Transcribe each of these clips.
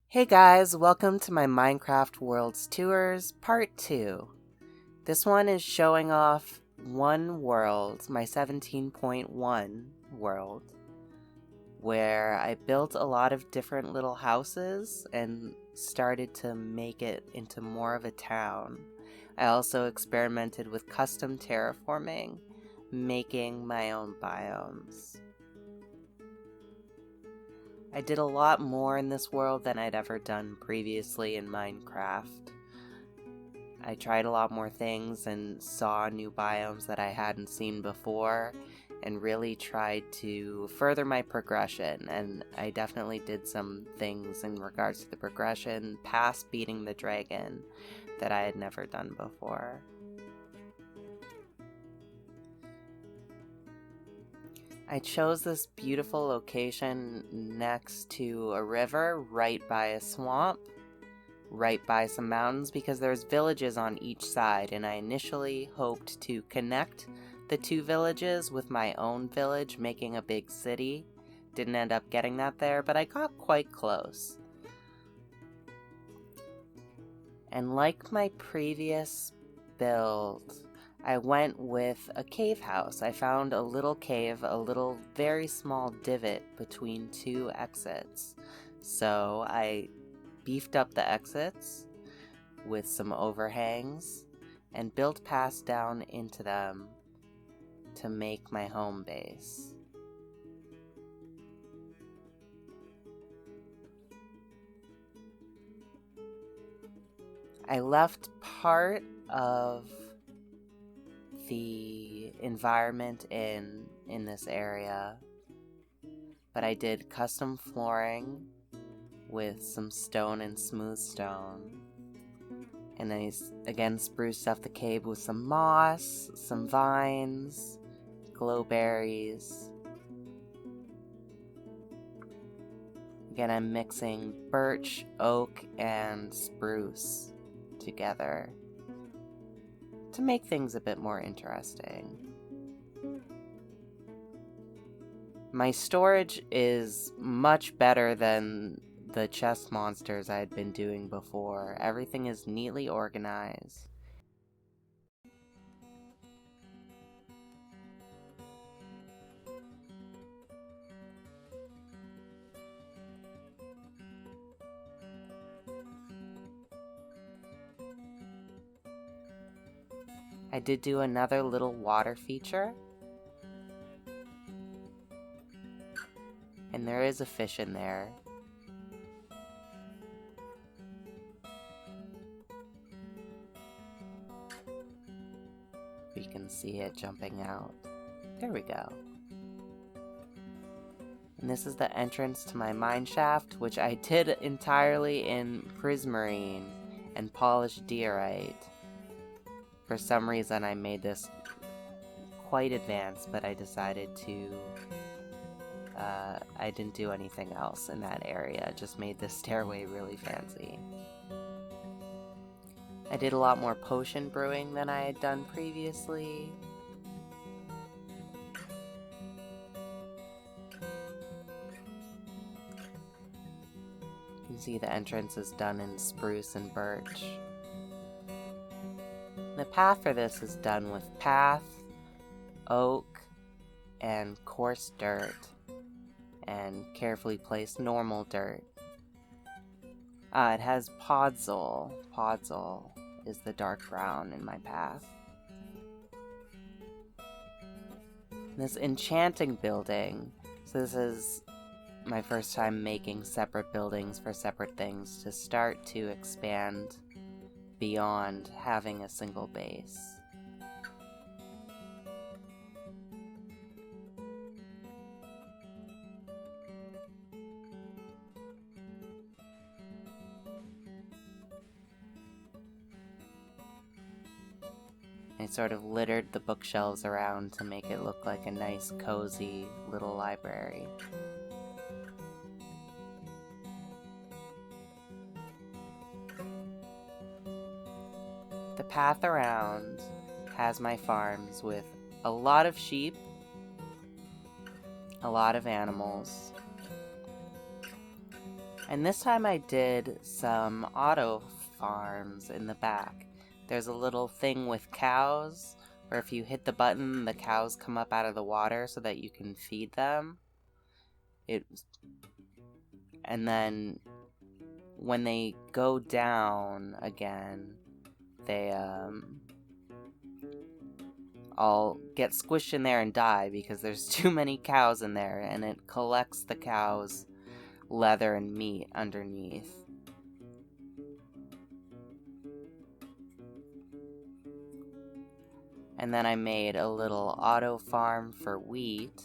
Hey guys, welcome to my Minecraft Worlds Tours Part 2. This one is showing off one world, my 17.1 world, where I built a lot of different little houses and started to make it into more of a town. I also experimented with custom terraforming, making my own biomes. I did a lot more in this world than I'd ever done previously in Minecraft. I tried a lot more things and saw new biomes that I hadn't seen before, and really tried to further my progression, and I definitely did some things in regards to the progression past beating the dragon that I had never done before. I chose this beautiful location next to a river, right by a swamp, right by some mountains, because there's villages on each side, and I initially hoped to connect the two villages with my own village, making a big city. Didn't end up getting that there, but I got quite close. And like my previous build, I went with a cave house. I found a little cave, a little very small divot between two exits. So I beefed up the exits with some overhangs and built paths down into them to make my home base. I left part of the environment in this area, but I did custom flooring with some stone and smooth stone, and I again spruced up the cave with some moss, some vines, glowberries. Again, I'm mixing birch, oak, and spruce together to make things a bit more interesting. My storage is much better than the chest monsters I had been doing before. Everything is neatly organized. I did do another little water feature, and there is a fish in there. You can see it jumping out. There we go. And this is the entrance to my mine shaft, which I did entirely in prismarine and polished diorite. For some reason I made this quite advanced, but I decided to I didn't do anything else in that area, just made this stairway really fancy. I did a lot more potion brewing than I had done previously. You can see the entrance is done in spruce and birch. The path for this is done with path, oak, and coarse dirt, and carefully placed normal dirt. It has podzol. Podzol is the dark brown in my path. This enchanting building, so this is my first time making separate buildings for separate things to start to expand beyond having a single base. I sort of littered the bookshelves around to make it look like a nice, cozy little library. The path around has my farms with a lot of sheep, a lot of animals, And this time I did some auto farms in the back. There's a little thing with cows, where if you hit the button, the cows come up out of the water so that you can feed them. And then when they go down again, they all get squished in there and die because there's too many cows in there, and it collects the cows' leather and meat underneath. And then I made a little auto farm for wheat,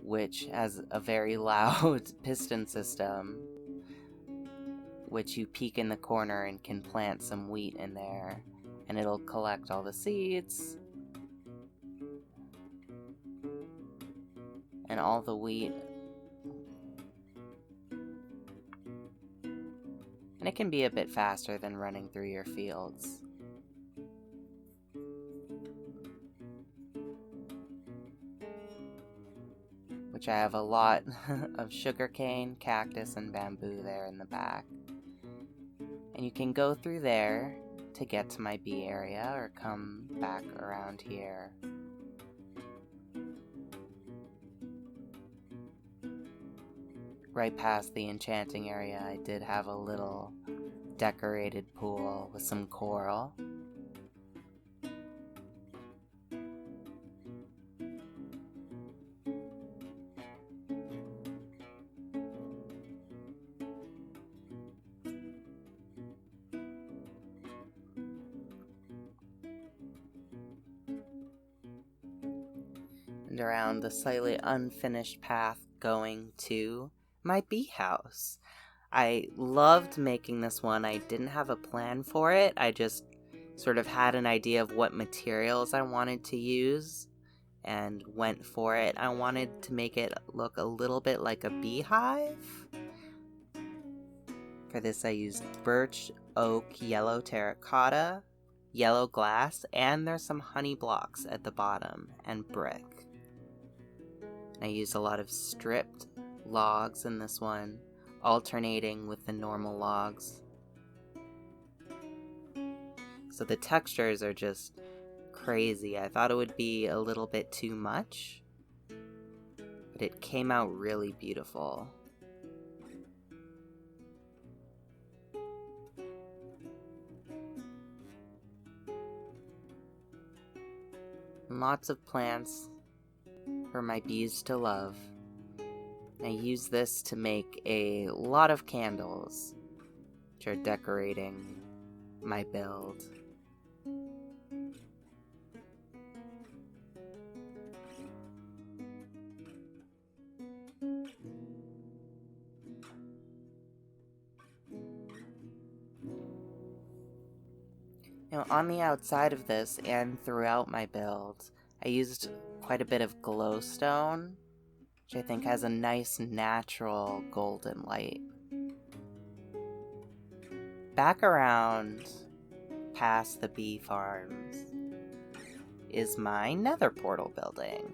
which has a very loud piston system, which you peek in the corner and can plant some wheat in there, and it'll collect all the seeds and all the wheat. And it can be a bit faster than running through your fields. Which I have a lot of sugarcane, cactus, and bamboo there in the back. And you can go through there to get to my bee area, or come back around here. Right past the enchanting area, I did have a little decorated pool with some coral. And around the slightly unfinished path going to my bee house. I loved making this one. I didn't have a plan for it. I just sort of had an idea of what materials I wanted to use and went for it. I wanted to make it look a little bit like a beehive. For this I used birch, oak, yellow terracotta, yellow glass, and there's some honey blocks at the bottom, and brick. I used a lot of stripped logs in this one, alternating with the normal logs. So the textures are just crazy. I thought it would be a little bit too much, but it came out really beautiful. And lots of plants for my bees to love. I use this to make a lot of candles, which are decorating my build. Now, on the outside of this and throughout my build, I used quite a bit of glowstone, which I think has a nice natural golden light. Back around past the bee farms is my Nether Portal building.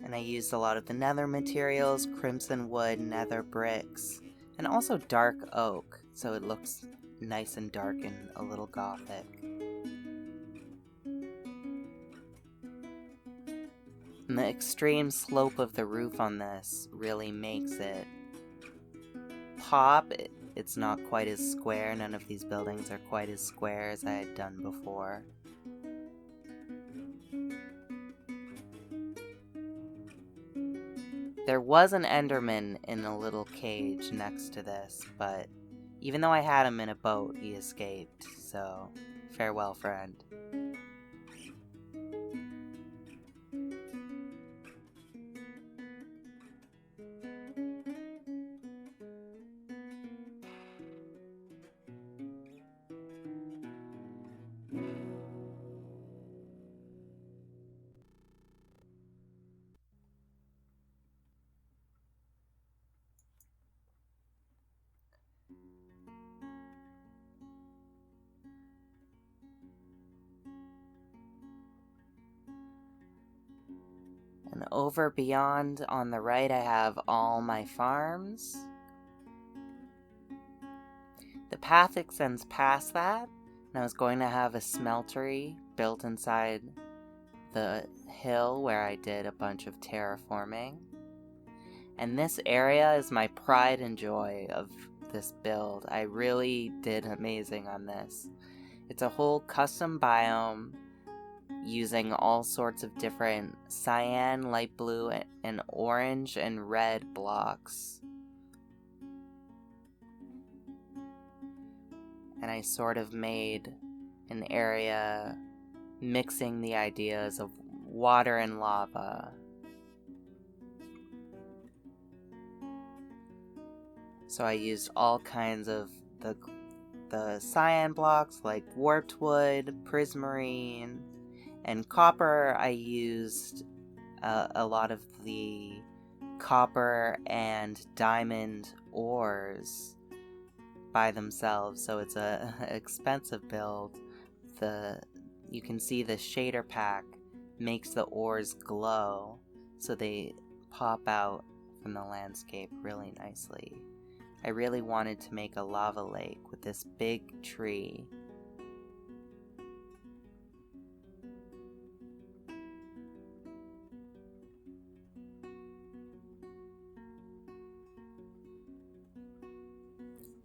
And I used a lot of the nether materials, crimson wood, nether bricks, and also dark oak, so it looks nice and dark and a little gothic. And the extreme slope of the roof on this really makes it pop. It's not quite as square. None of these buildings are quite as square as I had done before. There was an Enderman in a little cage next to this, but even though I had him in a boat, he escaped, so farewell, friend. over beyond on the right, I have all my farms. The path extends past that, and I was going to have a smeltery built inside the hill where I did a bunch of terraforming. And this area is my pride and joy of this build. I really did amazing on this. It's a whole custom biome using all sorts of different cyan, light blue, and orange and red blocks. And I sort of made an area mixing the ideas of water and lava. So I used all kinds of the cyan blocks like warped wood, prismarine, and copper. I used a lot of the copper and diamond ores by themselves, so it's a expensive build. You can see the shader pack makes the ores glow, so they pop out from the landscape really nicely. I really wanted to make a lava lake with this big tree.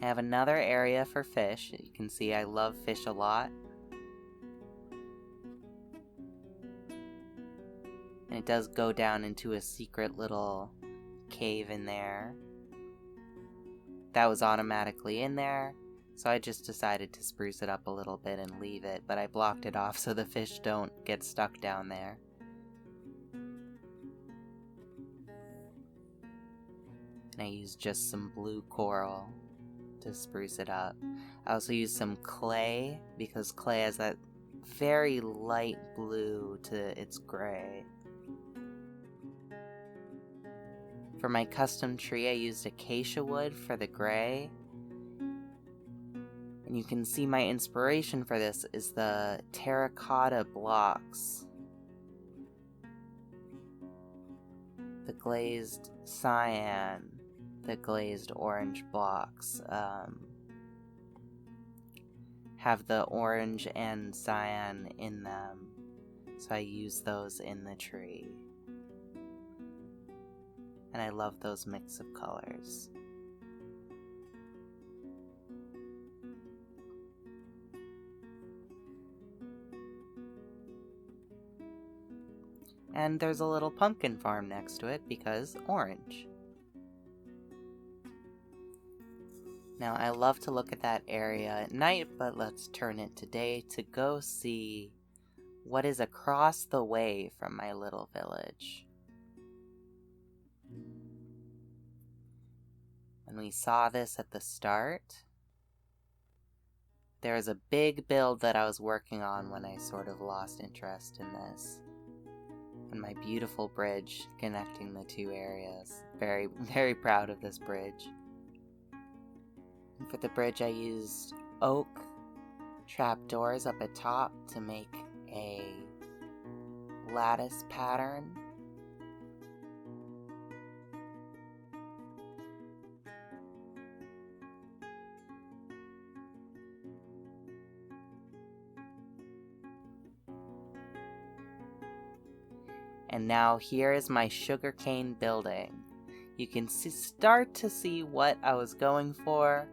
I have another area for fish. You can see I love fish a lot. And it does go down into a secret little cave in there. That was automatically in there, so I just decided to spruce it up a little bit and leave it, but I blocked it off so the fish don't get stuck down there. And I used just some blue coral to spruce it up. I also used some clay, because clay has that very light blue to its gray. For my custom tree, I used acacia wood for the gray. And you can see my inspiration for this is the terracotta blocks. The glazed cyan, the glazed orange blocks have the orange and cyan in them. So I use those in the tree. And I love those mix of colors. And there's a little pumpkin farm next to it because orange. Now I love to look at that area at night, but let's turn it to day to go see what is across the way from my little village. And we saw this at the start. There was a big build that I was working on when I sort of lost interest in this. And my beautiful bridge connecting the two areas. Very, very proud of this bridge. And for the bridge I used oak trapdoors up at top to make a lattice pattern. And now here is my sugarcane building. You can start to see what I was going for.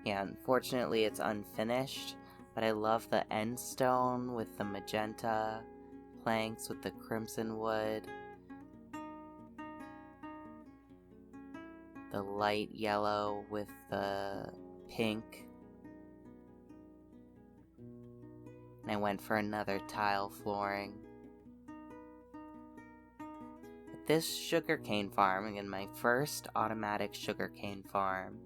Yeah, unfortunately it's unfinished, but I love the end stone with the magenta planks with the crimson wood. The light yellow with the pink. And I went for another tile flooring. This sugarcane farm, again, my first automatic sugarcane farm,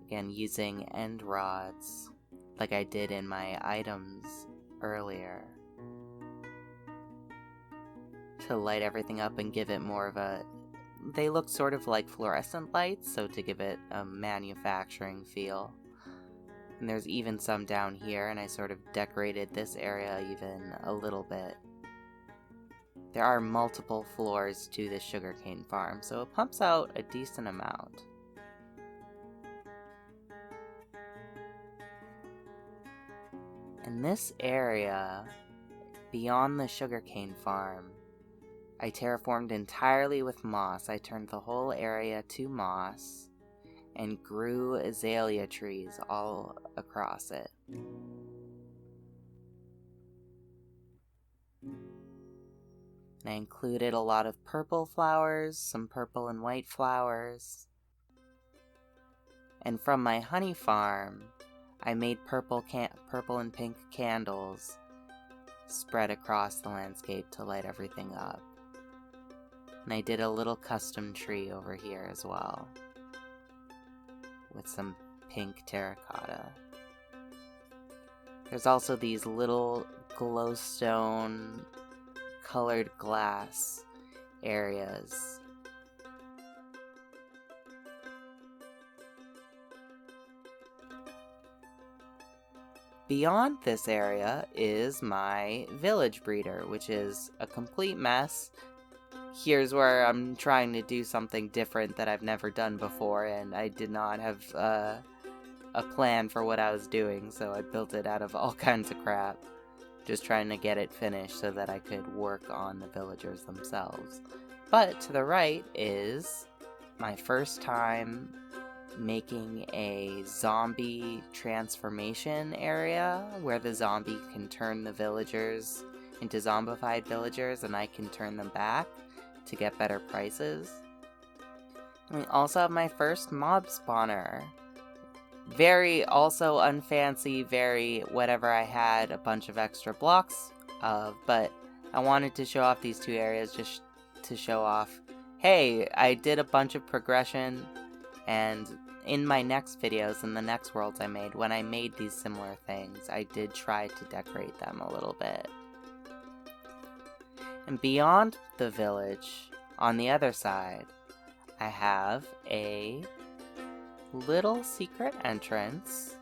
again using end rods like I did in my items earlier to light everything up and give it more of a, they look sort of like fluorescent lights, so to give it a manufacturing feel. And there's even some down here, and I sort of decorated this area even a little bit. there are multiple floors to this sugarcane farm, so it pumps out a decent amount. And this area, beyond the sugarcane farm, I terraformed entirely with moss. I turned the whole area to moss and grew azalea trees all across it. And I included a lot of purple flowers, some purple and white flowers. And from my honey farm, I made purple and pink candles spread across the landscape to light everything up. And I did a little custom tree over here as well, with some pink terracotta. There's also these little glowstone colored glass areas. Beyond this area is my village breeder, which is a complete mess. Here's where I'm trying to do something different that I've never done before, and I did not have a plan for what I was doing, so I built it out of all kinds of crap. Just trying to get it finished so that I could work on the villagers themselves. But to the right is my first time making a zombie transformation area where the zombie can turn the villagers into zombified villagers and I can turn them back to get better prices. And we also have my first mob spawner. Very also unfancy, very whatever I had a bunch of extra blocks of, but I wanted to show off these two areas just to show off, hey, I did a bunch of progression, and in my next videos, in the next worlds I made, when I made these similar things, I did try to decorate them a little bit. And beyond the village, on the other side, I have a little secret entrance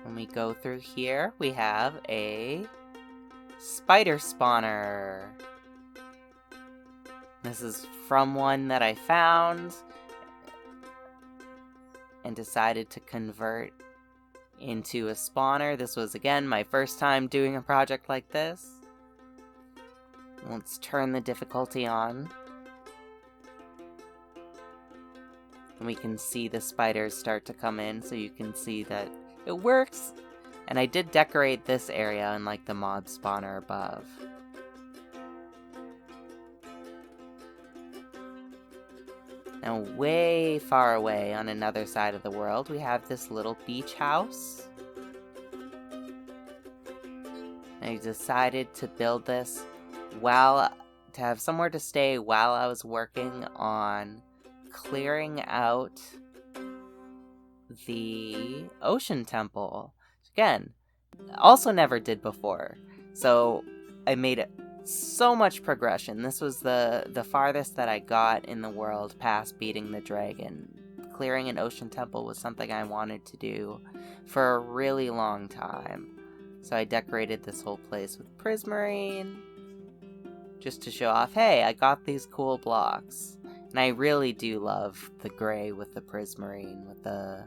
when we go through here. We have a spider spawner. This is from one that I found and decided to convert into a spawner. This was, again, my first time doing a project like this. Let's turn the difficulty on. And we can see the spiders start to come in, so you can see that it works. And I did decorate this area unlike the mob spawner above. Now, way far away on another side of the world, we have this little beach house. I decided to build this to have somewhere to stay while I was working on clearing out the ocean temple. Again, also never did before. So I made it so much progression. This was the farthest that I got in the world past beating the dragon. Clearing an ocean temple was something I wanted to do for a really long time. So I decorated this whole place with prismarine, just to show off, hey, I got these cool blocks. And I really do love the gray with the prismarine, with the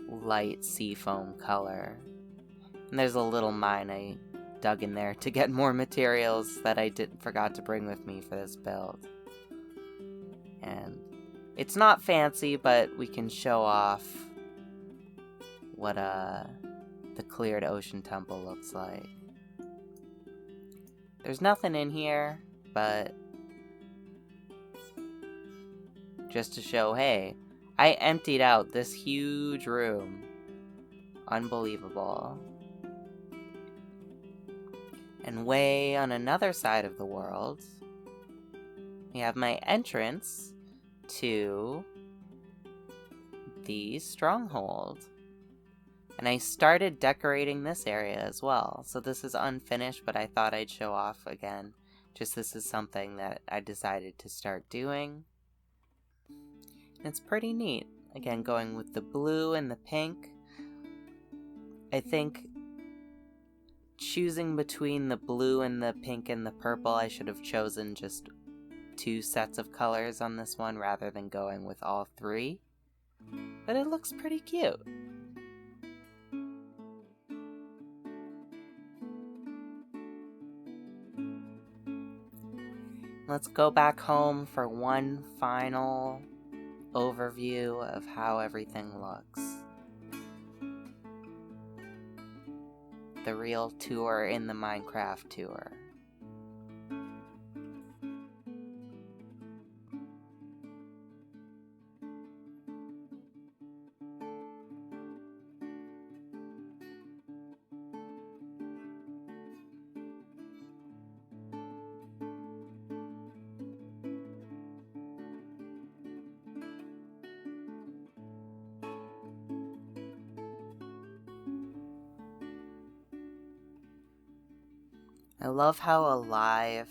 light seafoam color. And there's a little mine I dug in there to get more materials that I forgot to bring with me for this build. And it's not fancy, but we can show off what the cleared ocean temple looks like. There's nothing in here, but just to show, hey, I emptied out this huge room. Unbelievable. And way on another side of the world, we have my entrance to the stronghold. And I started decorating this area as well. So this is unfinished, but I thought I'd show off again. Just this is something that I decided to start doing. It's pretty neat. Again, going with the blue and the pink. I think choosing between the blue and the pink and the purple, I should have chosen just 2 sets of colors on this one rather than going with all 3. But it looks pretty cute. Let's go back home for one final overview of how everything looks. The real tour in the Minecraft tour. I love how alive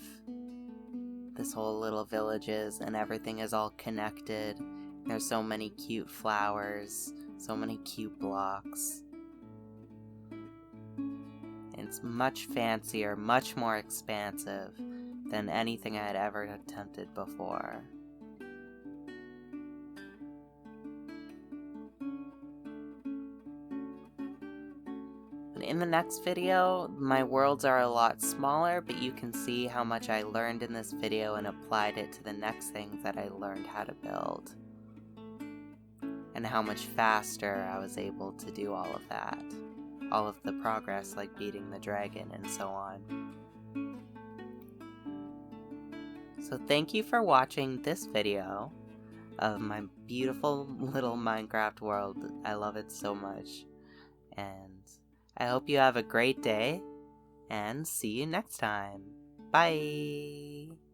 this whole little village is, and everything is all connected. There's so many cute flowers, so many cute blocks. It's much fancier, much more expansive than anything I had ever attempted before. In the next video, my worlds are a lot smaller, but you can see how much I learned in this video and applied it to the next things that I learned how to build. And how much faster I was able to do all of that. All of the progress, like beating the dragon and so on. So thank you for watching this video of my beautiful little Minecraft world. I love it so much. And I hope you have a great day, and see you next time. Bye!